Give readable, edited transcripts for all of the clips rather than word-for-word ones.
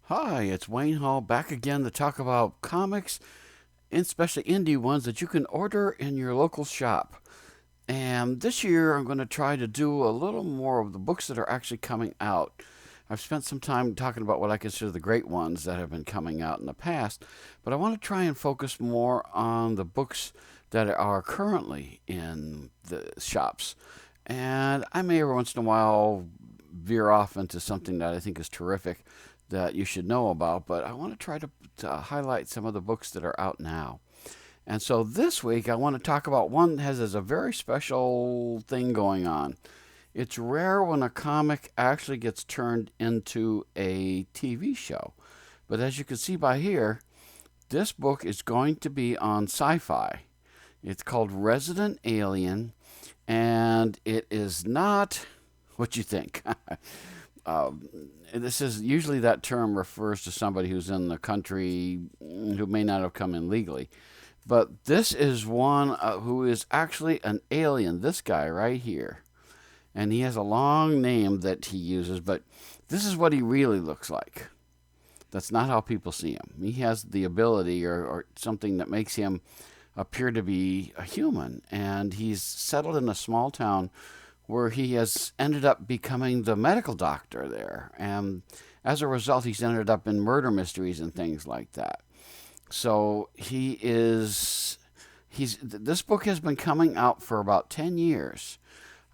Hi, it's Wayne Hall back again to talk about comics, especially indie ones that you can order in your local shop. And this year I'm going to try to do a little more of the books that are actually coming out. I've spent some time talking about what I consider the great ones that have been coming out in the past, but I want to try and focus more on the books that are currently in the shops. And I may every once in a while veer off into something that I think is terrific that you should know about, but I want to try to highlight some of the books that are out now. And so this week I want to talk about one that has a very special thing going on. It's rare when a comic actually gets turned into a TV show. But as you can see by here, this book is going to be on Syfy. It's called Resident Alien, and it is not what you think. um, this is usually that term refers to somebody who's in the country who may not have come in legally. But this is one who is actually an alien, this guy right here. And he has a long name that he uses, but this is what he really looks like. That's not how people see him. He has the ability or something that makes him appear to be a human. And he's settled in a small town where he has ended up becoming the medical doctor there. And as a result, he's ended up in murder mysteries and things like that. So this book has been coming out for about 10 years.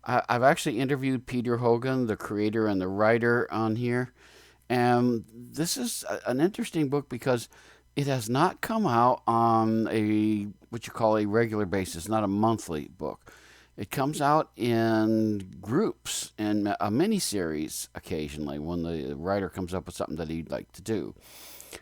I've actually interviewed Peter Hogan, the creator and the writer, on here. And this is an interesting book because it has not come out on a what you call a regular basis, not a monthly book. It comes out in groups and a mini series occasionally when the writer comes up with something that he'd like to do.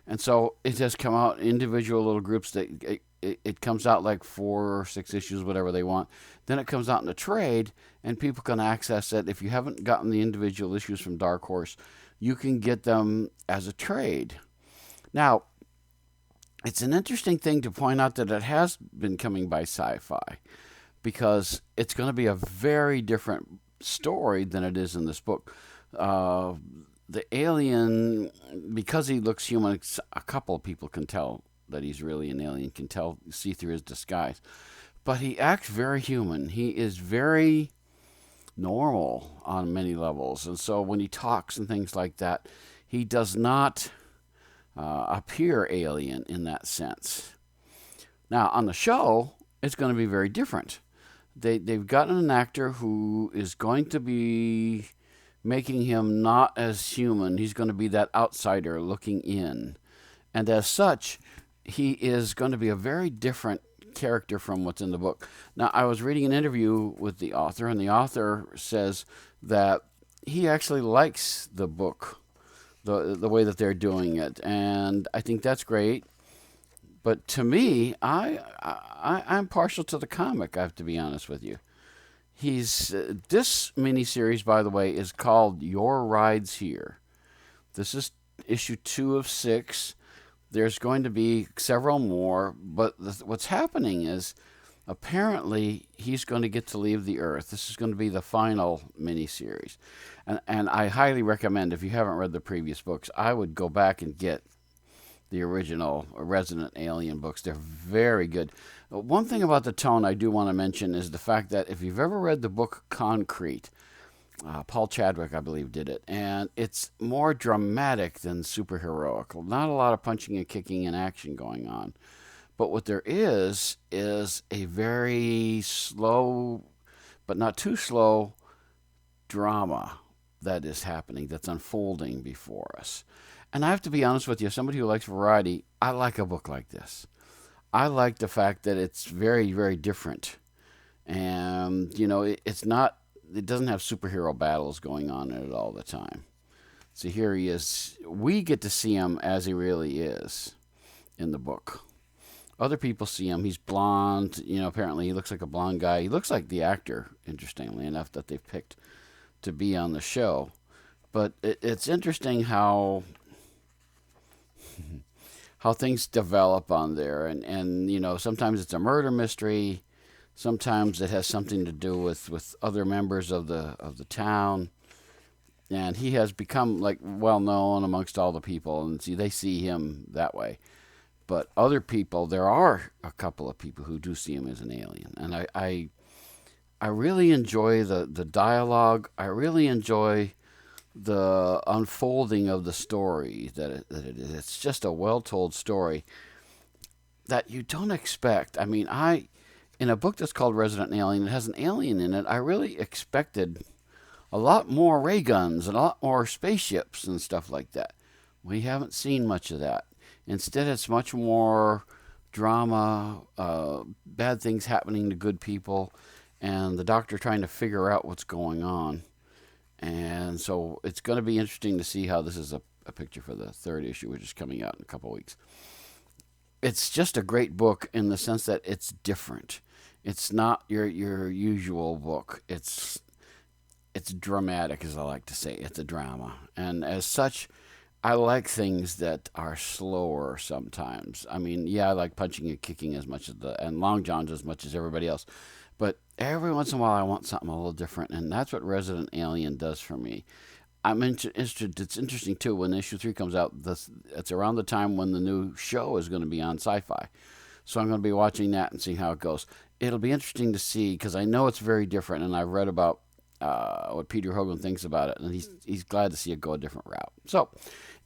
And so it has come out in individual little groups that it comes out like 4 or 6 issues, whatever they want. Then it comes out in a trade, and people can access it. If you haven't gotten the individual issues from Dark Horse, you can get them as a trade. Now, it's an interesting thing to point out that it has been coming by Syfy because it's going to be a very different story than it is in this book. Uh, the alien, because he looks human, a couple of people can tell that he's really an alien, can tell, see through his disguise. But he acts very human. He is very normal on many levels. And so when he talks and things like that, he does not appear alien in that sense. Now, on the show, it's going to be very different. They've gotten an actor who is going to be making him not as human. He's going to be that outsider looking in. And as such, he is going to be a very different character from what's in the book. Now, I was reading an interview with the author, and the author says that he actually likes the book, the way that they're doing it. And I think that's great. But to me, I'm partial to the comic, I have to be honest with you. This miniseries, by the way, is called Your Rides Here. This is issue 2 of 6. There's going to be several more, but what's happening is apparently he's going to get to leave the Earth. This is going to be the final miniseries, and I highly recommend, if you haven't read the previous books, I would go back and get the original Resident Alien books. They're very good. One thing about the tone I do want to mention is the fact that if you've ever read the book Concrete, Paul Chadwick, I believe, did it, and it's more dramatic than superheroic. Not a lot of punching and kicking and action going on. But what there is a very slow, but not too slow, drama that is happening, that's unfolding before us. And I have to be honest with you, somebody who likes variety, I like a book like this. I like the fact that it's very, very different. And, it's not, it doesn't have superhero battles going on in it all the time. So here he is. We get to see him as he really is in the book. Other people see him. He's blonde. Apparently he looks like a blonde guy. He looks like the actor, interestingly enough, that they've picked to be on the show. But it's interesting how things develop on there, and sometimes it's a murder mystery, sometimes it has something to do with other members of the town, and he has become like well known amongst all the people, and see they see him that way. But other people, there are a couple of people who do see him as an alien, and I really enjoy the dialogue. I really enjoy the unfolding of the story that it is. It's just a well told story that you don't expect. I mean, in a book that's called Resident Alien, it has an alien in it. I really expected a lot more ray guns and a lot more spaceships and stuff like that. We haven't seen much of that. Instead, it's much more drama, bad things happening to good people, and the doctor trying to figure out what's going on. And so it's going to be interesting to see how this is a picture for the third issue, which is coming out in a couple of weeks. It's just a great book in the sense that it's different. It's not your usual book. It's dramatic, as I like to say. It's a drama, and as such, I like things that are slower sometimes. I mean, yeah, I like punching and kicking as much as and long johns as much as everybody else, but every once in a while I want something a little different, and that's what Resident Alien does for me. I'm interested. It's interesting too when issue 3 comes out. It's around the time when the new show is going to be on Syfy, so I'm going to be watching that and seeing how it goes. It'll be interesting to see because I know it's very different, and I've read about what Peter Hogan thinks about it, and he's glad to see it go a different route. So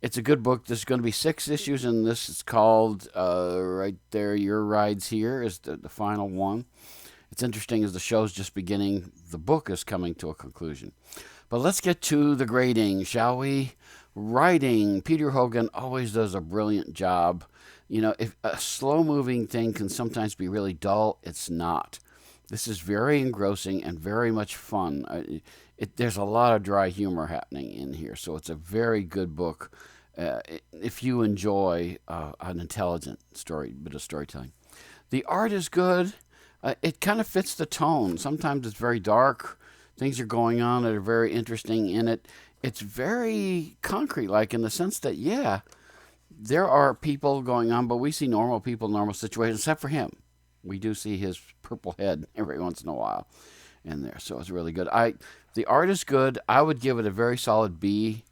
it's a good book. There's going to be 6 issues, and this is called right there. Your Ride's Here is the final one. It's interesting as the show's just beginning. The book is coming to a conclusion. But let's get to the grading, shall we? Writing. Peter Hogan always does a brilliant job. You know, if a slow-moving thing can sometimes be really dull, it's not. This is very engrossing and very much fun. There's a lot of dry humor happening in here, so it's a very good book if you enjoy an intelligent bit of storytelling. The art is good. It kind of fits the tone. Sometimes it's very dark. Things are going on that are very interesting in it. It's very concrete-like in the sense that, yeah, there are people going on, but we see normal people, normal situations, except for him. We do see his purple head every once in a while in there, so it's really good. The art is good. I would give it a very solid B.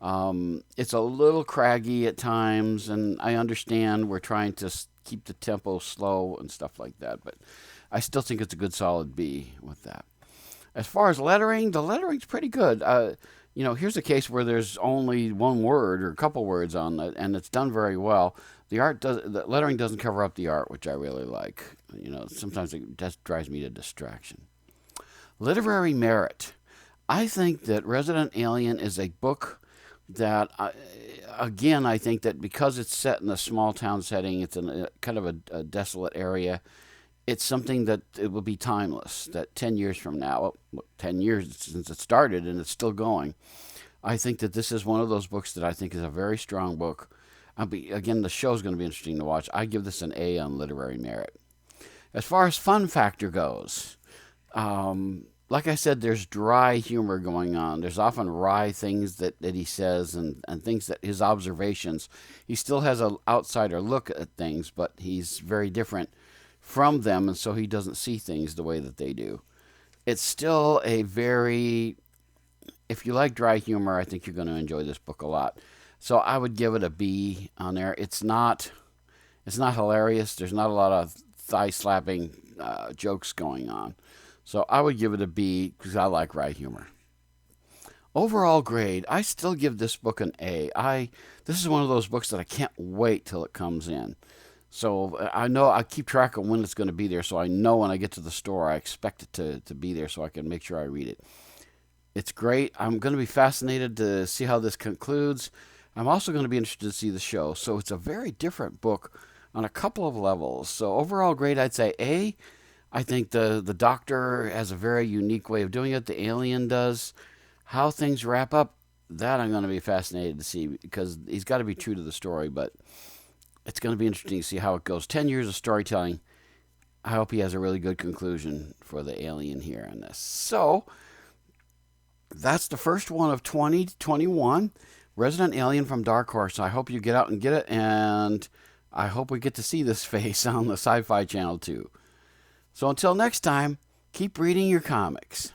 It's a little craggy at times, and I understand we're trying to keep the tempo slow and stuff like that, but I still think it's a good solid B with that. As far as lettering, the lettering's pretty good. Here's a case where there's only one word or a couple words on it, and it's done very well. The lettering doesn't cover up the art, which I really like. Sometimes it just drives me to distraction. Literary merit. I think that Resident Alien is a book that, again, I think that because it's set in a small town setting, it's in a kind of a desolate area. It's something that it will be timeless. That 10 years from now, 10 years since it started and it's still going, I think that this is one of those books that I think is a very strong book. Again, the show's going to be interesting to watch. I give this an A on literary merit. As far as fun factor goes, like I said, there's dry humor going on. There's often wry things that he says and things that his observations. He still has an outsider look at things, but he's very different from them, and so he doesn't see things the way that they do. It's still a very, if you like dry humor, I think you're going to enjoy this book a lot. So I would give it a B on there. It's not hilarious. There's not a lot of thigh-slapping jokes going on. So I would give it a B because I like dry humor. Overall grade, I still give this book an A. This is one of those books that I can't wait till it comes in. So I know I keep track of when it's going to be there, so I know when I get to the store, I expect it to be there so I can make sure I read it. It's great. I'm going to be fascinated to see how this concludes. I'm also going to be interested to see the show. So it's a very different book on a couple of levels. So overall grade, I'd say A. I think the Doctor has a very unique way of doing it. The Alien does. How things wrap up, that I'm going to be fascinated to see because he's got to be true to the story, but it's going to be interesting to see how it goes. 10 years of storytelling. I hope he has a really good conclusion for the Alien here in this. So, that's the first one of 2021. Resident Alien from Dark Horse. I hope you get out and get it, and I hope we get to see this face on the Syfy channel too. So until next time, keep reading your comics.